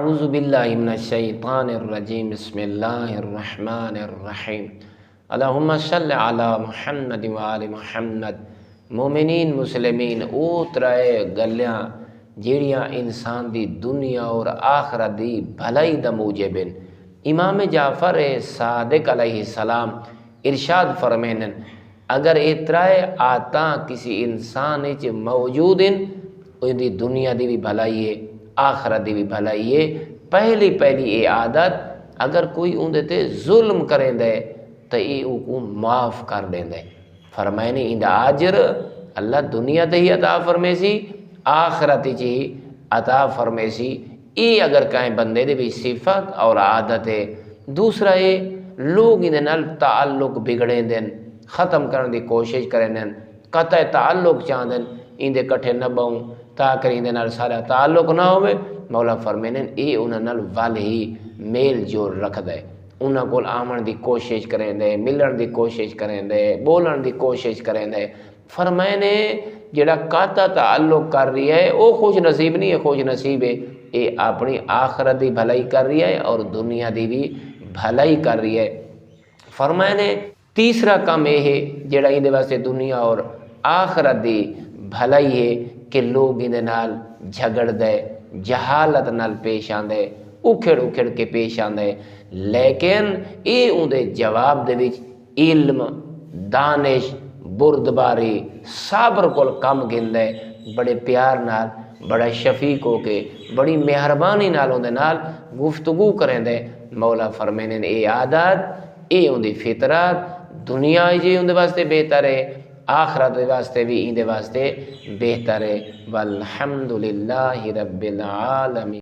औज़ु बिल्लाहि मिनश शैतानिर रजीम बिस्मिल्लाहिर रहमानिर रहीम अल्लाहुम्मा सल्लि अला मुहम्मद व आलि मुहम्मद। मोमिनीन मुसलिमीन ओ त्राए गल्लां जेड़ियां इंसान दी दुनिया और आखरत दी भलाई दा मूजिब हैं। इमाम जाफर सादिक अलैहिस्सलाम इरशाद फरमाइन, अगर ये त्राए आतां किसी इंसान विच मौजूद हैं, उहदी दुनिया दी भी भलाई है, आखरत दी भी भलाई है। पहली ये आदत, अगर कोई उहदे ते जुल्म करेंदा है तो ये उनको माफ़ कर देंदा है। फरमाइने इंदा आजर अल्लाह दुनिया ते ही अता फरमेसी, आखरत च ही अता फरमेसी। ये अगर कहीं बंदे दे भी सिफत और आदत है। दूसरा ये लोग इहदे नाल ताल्लुक बिगड़ेंदे हैं, ख़त्म करने की कोशिश करेंदे हैं, कतई ताल्लुक चाहते हैं, इंदे कट्ठे न बहुं ताकि इंदे नाल सारा ताल्लुक ना होवे। मौला फरमाने ये उन्हां नाल वल ही मेल जोल रखदा है, उन्हां कोल आवन की कोशिश करेंदे, मिलन की कोशिश करेंदे, बोलन की कोशिश करेंदे। फरमाने जेड़ा काता ताल्लुक कर रही है वो खुश नसीब नहीं है, खुश नसीब है ये अपनी आखरत की भलाई कर रही है और दुनिया की भी भलाई कर रही है। फरमाने तीसरा काम यह है जेड़ा इहदे वास्ते दुनिया और आखरत की भलाई है कि लोग इहदे नाल झगड़दे, जहालत नाल पेश आंदे, उखेड़ के पेश आंदे, लेकिन ये उहदे जवाब दे विच इल्म, दानिश, बुरदबारी, साबर कोल कम गिंदे, बड़े प्यार नाल, बड़ा शफीक होके, बड़ी मेहरबानी नाल उहदे नाल गुफ्तगू करेंदे। मौला फरमाने ये आदत, ये उहदी फितरत दुनिया जी उहदे वास्ते बेहतर है, आखरत वास्ते भी इंदे वास्ते बेहतर है। वल्हम्दुलिल्लाहि रब्बिल आलमीन।